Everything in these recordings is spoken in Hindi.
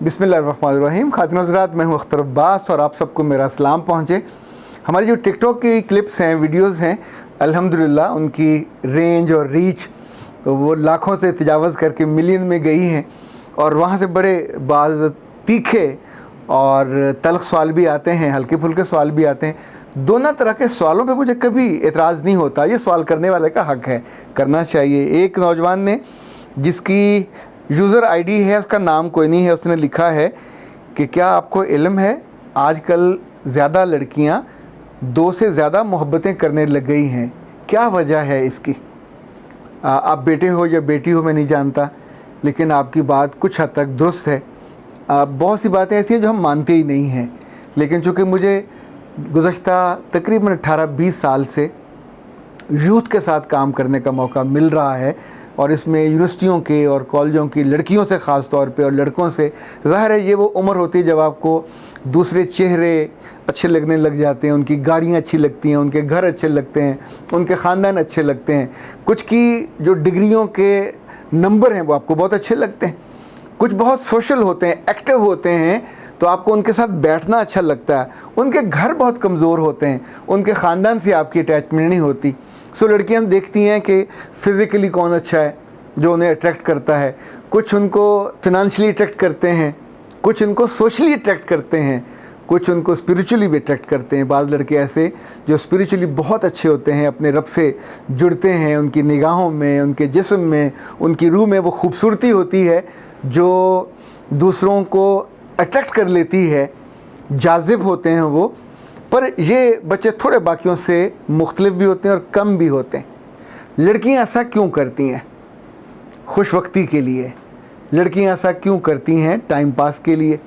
बिस्मिल्लाहिर्रहमानिर्रहीम। खातिन हज़रात, मैं हूँ अख्तर अब्बास और आप सबको मेरा सलाम पहुँचे। हमारी जो टिकटॉक की क्लिप्स हैं, वीडियोज़ हैं, अल्हम्दुलिल्लाह उनकी रेंज और रीच वो लाखों से तजावज़ करके मिलियन में गई हैं और वहाँ से बड़े बाज़ तीखे और तल्ख़ सवाल भी आते हैं, हल्के फुल्के सवाल भी आते हैं। दोनों तरह के सवालों पे मुझे कभी एतराज़ नहीं होता, ये सवाल करने वाले का हक़ है, करना चाहिए। एक नौजवान ने, जिसकी यूज़र आईडी है, उसका नाम कोई नहीं है, उसने लिखा है कि क्या आपको इल्म है आजकल ज़्यादा लड़कियां दो से ज़्यादा मोहब्बतें करने लग गई हैं, क्या वजह है इसकी? आप बेटे हो या बेटी हो मैं नहीं जानता, लेकिन आपकी बात कुछ हद तक दुरुस्त है। बहुत सी बातें ऐसी हैं जो हम मानते ही नहीं हैं, लेकिन चूँकि मुझे गुज़श्ता तकरीबन 18-20 साल से यूथ के साथ काम करने का मौका मिल रहा है और इसमें यूनिवर्सिटियों के और कॉलेजों की लड़कियों से ख़ास तौर पे और लड़कों से, ज़ाहिर है ये वो उम्र होती है जब आपको दूसरे चेहरे अच्छे लगने लग जाते हैं, उनकी गाड़ियाँ अच्छी लगती हैं, उनके घर अच्छे लगते हैं, उनके ख़ानदान अच्छे लगते हैं, कुछ की जो डिग्रियों के नंबर हैं वो आपको बहुत अच्छे लगते हैं, कुछ बहुत सोशल होते हैं, एक्टिव होते हैं, तो आपको उनके साथ बैठना अच्छा लगता है। उनके घर बहुत कमज़ोर होते हैं, उनके ख़ानदान से आपकी अटैचमेंट नहीं होती। सो लड़कियां देखती हैं कि फ़िज़िकली कौन अच्छा है जो उन्हें अट्रैक्ट करता है, कुछ उनको फिनंशियली अट्रैक्ट करते हैं, कुछ उनको सोशली अट्रैक्ट करते हैं, कुछ उनको स्पिरिचुअली भी अट्रैक्ट करते हैं। बाज़ लड़के ऐसे जो स्पिरिचुअली बहुत अच्छे होते हैं, अपने रब से जुड़ते हैं, उनकी निगाहों में, उनके जिस्म में, उनकी रूह में वो खूबसूरती होती है जो दूसरों को अट्रैक्ट कर लेती है, जाज़िब होते हैं वो। पर ये बच्चे थोड़े बाकियों से मुख्तलिफ भी होते हैं और कम भी होते हैं। लड़कियां ऐसा क्यों करती हैं? खुश वक्ती के लिए। लड़कियां ऐसा क्यों करती हैं? टाइम पास के लिए।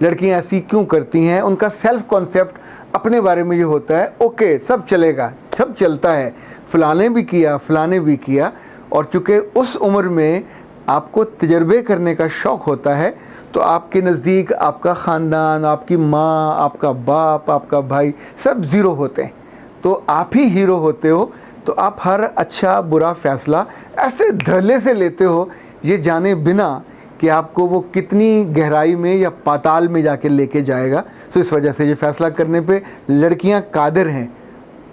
लड़कियां ऐसी क्यों करती हैं? उनका सेल्फ़ कॉन्सेप्ट अपने बारे में ये होता है, ओके सब चलेगा, सब चलता है, फ़लाने भी किया, फ़लाने भी किया। और चूँकि उस उम्र में आपको तजर्बे करने का शौक़ होता है, तो आपके नज़दीक आपका ख़ानदान, आपकी माँ, आपका बाप, आपका भाई सब ज़ीरो होते हैं, तो आप ही हीरो होते हो। तो आप हर अच्छा बुरा फ़ैसला ऐसे धड़ल्ले से लेते हो, ये जाने बिना कि आपको वो कितनी गहराई में या पाताल में जाके लेके जाएगा। तो इस वजह से ये फ़ैसला करने पे लड़कियां कादिर हैं।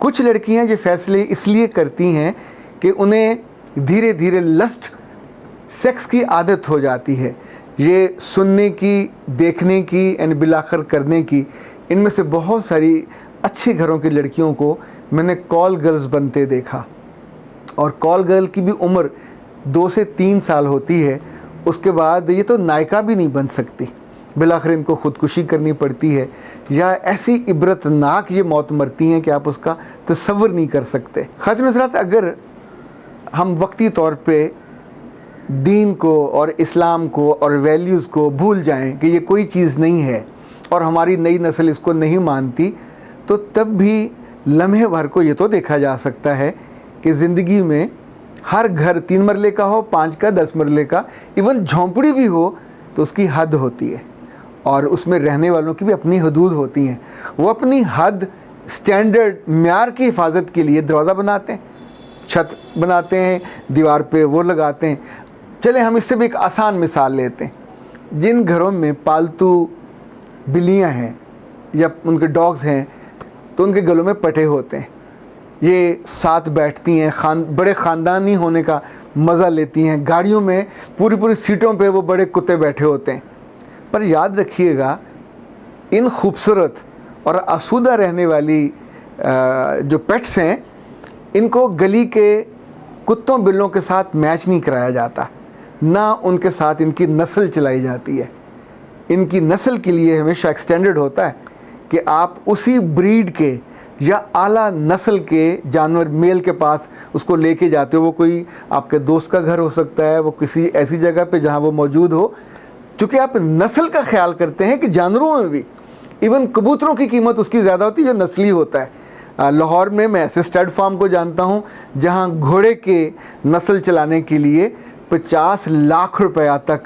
कुछ लड़कियां ये फ़ैसले इसलिए करती हैं कि उन्हें धीरे धीरे लस्ट, सेक्स की आदत हो जाती है, ये सुनने की, देखने की एंड बिलाखिर करने की। इनमें से बहुत सारी अच्छे घरों की लड़कियों को मैंने कॉल गर्ल्स बनते देखा, और कॉल गर्ल की भी उम्र 2 से 3 साल होती है। उसके बाद ये तो नायिका भी नहीं बन सकती, बिलाखिर इनको ख़ुदकुशी करनी पड़ती है, या ऐसी इबरतनाक ये मौत मरती हैं कि आप उसका तसव्वुर नहीं कर सकते। ख़ातिन हज़रात, अगर हम वक्ती तौर पे दीन को और इस्लाम को और वैल्यूज़ को भूल जाएं कि ये कोई चीज़ नहीं है और हमारी नई नस्ल इसको नहीं मानती, तो तब भी लम्हे भर को ये तो देखा जा सकता है कि ज़िंदगी में हर घर 3 मरले का हो, 5 का, 10 मरले का, इवन झोंपड़ी भी हो, तो उसकी हद होती है और उसमें रहने वालों की भी अपनी हदूद होती हैं। वो अपनी हद, स्टैंडर्ड, म्यार की हिफाजत के लिए दरवाज़ा बनाते हैं, छत बनाते हैं, दीवार पे वो लगाते हैं। चले हम इससे भी एक आसान मिसाल लेते हैं। जिन घरों में पालतू बिल्लियाँ हैं या उनके डॉग्स हैं, तो उनके गलों में पट्टे होते हैं, ये साथ बैठती हैं, बड़े ख़ानदानी होने का मज़ा लेती हैं, गाड़ियों में पूरी पूरी सीटों पे वो बड़े कुत्ते बैठे होते हैं। पर याद रखिएगा, इन खूबसूरत और आसूदा रहने वाली जो पेट्स हैं, इनको गली के कुत्तों बिल्लों के साथ मैच नहीं कराया जाता, ना उनके साथ इनकी नस्ल चलाई जाती है। इनकी नस्ल के लिए हमेशा एक स्टैंडर्ड होता है कि आप उसी ब्रीड के या आला नस्ल के जानवर मेल के पास उसको लेके जाते हो। वो कोई आपके दोस्त का घर हो सकता है, वो किसी ऐसी जगह पे जहाँ वो मौजूद हो, क्योंकि आप नस्ल का ख्याल करते हैं कि जानवरों में भी, इवन कबूतरों की कीमत उसकी ज़्यादा होती है जो नस्ली होता है। लाहौर में मैं ऐसे स्टड फार्म को जानता हूँ जहाँ घोड़े के नस्ल चलाने के लिए 50 लाख रुपया तक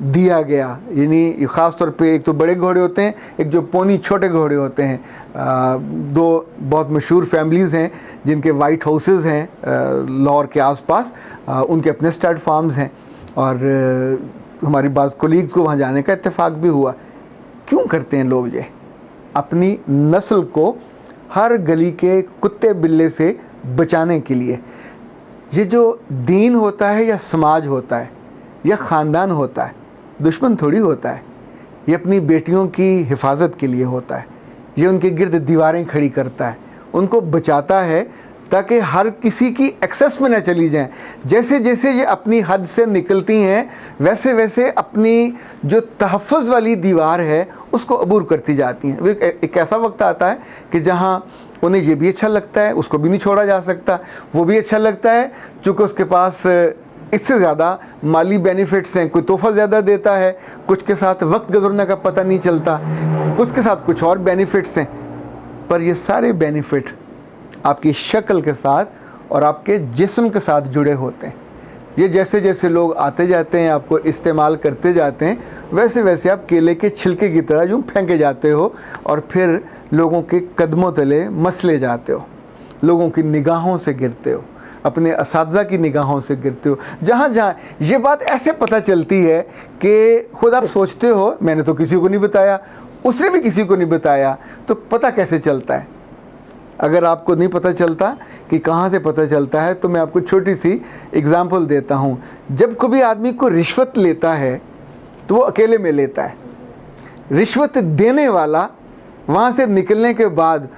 दिया गया। यानी ख़ास तौर पे एक तो बड़े घोड़े होते हैं, एक जो पोनी छोटे घोड़े होते हैं। 2 बहुत मशहूर फैमिलीज़ हैं जिनके वाइट हाउसेस हैं लाहौर के आसपास, उनके अपने स्टड फार्म्स हैं। और हमारी बाज़ कोलीग्स को वहाँ जाने का इत्तेफाक भी हुआ। क्यों करते हैं लोग ये? अपनी नस्ल को हर गली के कुत्ते बिल्ले से बचाने के लिए। ये जो दीन होता है या समाज होता है या ख़ानदान होता है, दुश्मन थोड़ी होता है। ये अपनी बेटियों की हिफाजत के लिए होता है। ये उनके गिर्द दीवारें खड़ी करता है, उनको बचाता है ताकि हर किसी की एक्सेस में न चली जाएं। जैसे जैसे ये अपनी हद से निकलती हैं वैसे वैसे अपनी जो तहफ़्फ़ुज़ वाली दीवार है उसको अबूर करती जाती हैं। एक ऐसा वक्त आता है कि जहाँ उन्हें ये भी अच्छा लगता है, उसको भी नहीं छोड़ा जा सकता, वो भी अच्छा लगता है चूँकि उसके पास इससे ज़्यादा माली बेनिफिट्स हैं। कोई तोहफ़ा ज़्यादा देता है, कुछ के साथ वक्त गुजरने का पता नहीं चलता, कुछ के साथ कुछ और बेनिफिट्स हैं। पर ये सारे बेनिफिट आपकी शक्ल के साथ और आपके जिस्म के साथ जुड़े होते हैं। ये जैसे जैसे लोग आते जाते हैं, आपको इस्तेमाल करते जाते हैं, वैसे वैसे आप केले के छिलके की तरह यूँ फेंके जाते हो और फिर लोगों के कदमों तले मसले जाते हो, लोगों की निगाहों से गिरते हो, अपने असातिज़ा की निगाहों से गिरते हो। जहाँ जहाँ ये बात ऐसे पता चलती है कि खुद आप सोचते हो मैंने तो किसी को नहीं बताया, उसने भी किसी को नहीं बताया, तो पता कैसे चलता है? अगर आपको नहीं पता चलता कि कहाँ से पता चलता है तो मैं आपको छोटी सी एग्ज़ाम्पल देता हूँ। जब कभी आदमी को रिश्वत लेता है तो वो अकेले में लेता है। रिश्वत देने वाला वहाँ से निकलने के बाद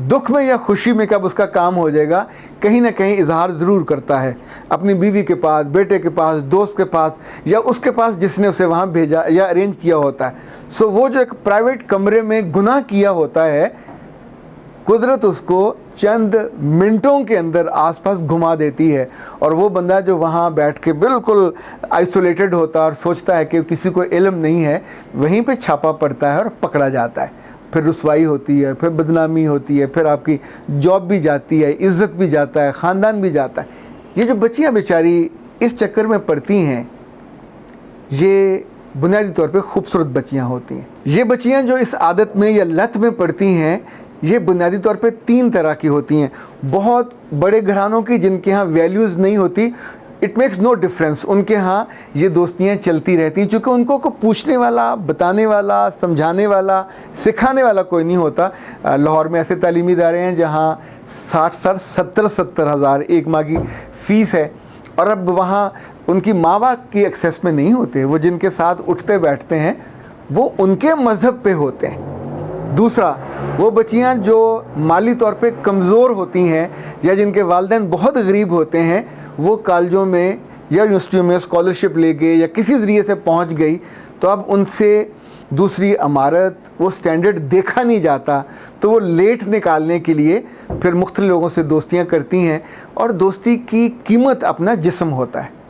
दुख में या खुशी में कब उसका काम हो जाएगा, कहीं ना कहीं इजहार ज़रूर करता है अपनी बीवी के पास, बेटे के पास, दोस्त के पास या उसके पास जिसने उसे वहाँ भेजा या अरेंज किया होता है। सो वो जो एक प्राइवेट कमरे में गुनाह किया होता है, कुदरत उसको चंद मिनटों के अंदर आसपास घुमा देती है और वो बंदा जो वहाँ बैठ के बिल्कुल आइसोलेटेड होता है और सोचता है कि किसी को इल्म नहीं है, वहीं पे छापा पड़ता है और पकड़ा जाता है। फिर रुसवाई होती है, फिर बदनामी होती है, फिर आपकी जॉब भी जाती है, इज़्ज़त भी जाता है, ख़ानदान भी जाता है। ये जो बच्चियाँ बेचारी इस चक्कर में पड़ती हैं, ये बुनियादी तौर पे खूबसूरत बच्चियाँ होती हैं। ये बच्चियाँ जो इस आदत में या लत में पड़ती हैं, ये बुनियादी तौर पे 3 तरह की होती हैं। बहुत बड़े घरानों की जिनके यहाँ वैल्यूज़ नहीं होती, इट मेक्स नो डिफरेंस, उनके यहाँ ये दोस्तियाँ चलती रहती हैं चूँकि उनको को पूछने वाला, बताने वाला, समझाने वाला, सिखाने वाला कोई नहीं होता। लाहौर में ऐसे तालीमी इदारे हैं जहाँ 60-70 हज़ार एक माह की फ़ीस है और अब वहाँ उनकी माँ बाप की एक्सेस में नहीं होते। वो जिनके साथ उठते बैठते हैं वो उनके मज़हब पे होते हैं। दूसरा, वो बच्चियाँ जो माली तौर पे कमज़ोर होती हैं या जिनके वालिदैन बहुत गरीब होते हैं, वो कॉलेजों में या यूनिवर्सिटियों में स्कॉलरशिप लेके या किसी ज़रिए से पहुंच गई, तो अब उनसे दूसरी अमारत, वो स्टैंडर्ड देखा नहीं जाता, तो वो लेट निकालने के लिए फिर मुख्तलिफ लोगों से दोस्तियां करती हैं और दोस्ती की कीमत अपना जिस्म होता है,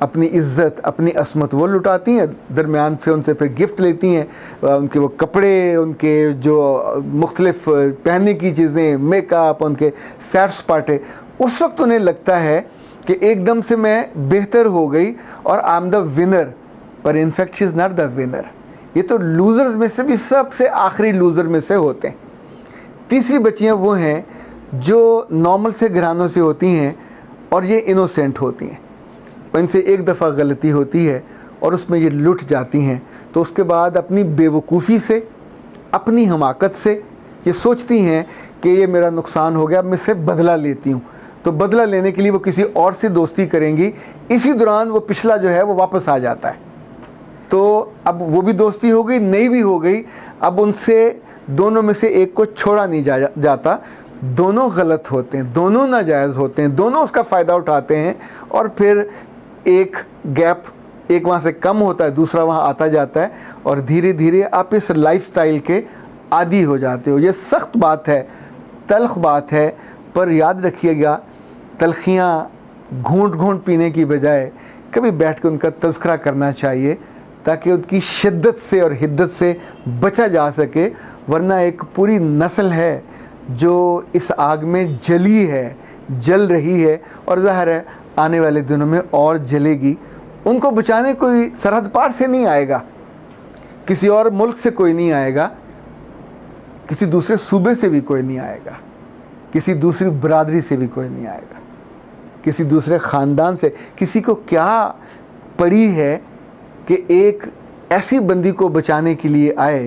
अपनी इज़्ज़त, अपनी असमत वो लुटाती हैं। दरमियान से उनसे फिर गिफ्ट लेती हैं, उनके वो कपड़े, उनके जो मुख्तलिफ पहनने की चीज़ें, मेकअप, उनके सैर सपाटे। उस वक्त उन्हें लगता है कि एकदम से मैं बेहतर हो गई और आई एम द विनर, पर in fact she is not the winner. ये तो लूज़र्स में से भी सबसे आखिरी लूज़र में से होते हैं। तीसरी बच्चियाँ वो हैं जो नॉर्मल से घरानों से होती हैं और ये इनोसेंट होती हैं। इनसे एक दफ़ा गलती होती है और उसमें ये लुट जाती हैं, तो उसके बाद अपनी बेवकूफ़ी से, अपनी हमाकत से ये सोचती हैं कि ये मेरा नुकसान हो गया, मैं इससे बदला लेती हूँ। तो बदला लेने के लिए वो किसी और से दोस्ती करेंगी। इसी दौरान वो पिछला जो है वो वापस आ जाता है, तो अब वो भी दोस्ती हो गई, नई भी हो गई। अब उनसे दोनों में से एक को छोड़ा नहीं जाता। दोनों गलत होते हैं, दोनों नाजायज़ होते हैं, दोनों उसका फ़ायदा उठाते हैं और फिर एक गैप, एक वहाँ से कम होता है, दूसरा वहाँ आता जाता है और धीरे धीरे आप इस लाइफस्टाइल के आदी हो जाते हो। ये सख्त बात है, तल्ख़ बात है, पर याद रखिएगा तलखियाँ घूंट घूंट पीने की बजाय कभी बैठ कर उनका तज़किरा करना चाहिए ताकि उनकी शिद्दत से और हिद्दत से बचा जा सके। वरना एक पूरी नस्ल है जो इस आग में जली है, जल रही है और ज़ाहिर है आने वाले दिनों में और जलेगी। उनको बचाने कोई सरहद पार से नहीं आएगा, किसी और मुल्क से कोई नहीं आएगा, किसी दूसरे सूबे से भी कोई नहीं आएगा, किसी दूसरी बरादरी से भी कोई नहीं आएगा, किसी दूसरे ख़ानदान से। किसी को क्या पड़ी है कि एक ऐसी बंदी को बचाने के लिए आए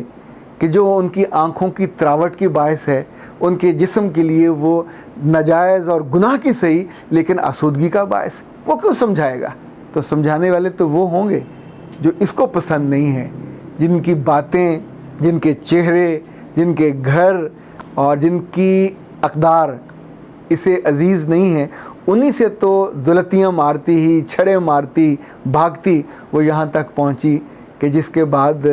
कि जो उनकी आँखों की तरावट की बायस है, उनके जिस्म के लिए वो नाजायज़ और गुनाह की सही लेकिन आसूदगी का बायस, वो क्यों समझाएगा? तो समझाने वाले तो वो होंगे जो इसको पसंद नहीं है, जिनकी बातें, जिनके चेहरे, जिनके घर और जिनकी अक़दार इसे अजीज़ नहीं है। उन्हीं से तो दुलतियाँ मारती ही, छड़े मारती, भागती वो यहाँ तक पहुँची कि जिसके बाद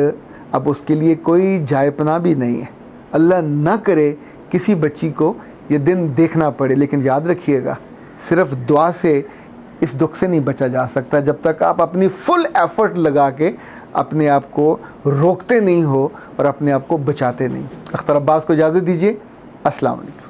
अब उसके लिए कोई जायपना भी नहीं है। अल्लाह ना करे किसी बच्ची को ये दिन देखना पड़े, लेकिन याद रखिएगा सिर्फ़ दुआ से इस दुख से नहीं बचा जा सकता जब तक आप अपनी फुल एफ़र्ट लगा के अपने आप को रोकते नहीं हो और अपने आप को बचाते नहीं। अख्तर अब्बास को इजाज़त दीजिए। अस्सलाम वालेकुम।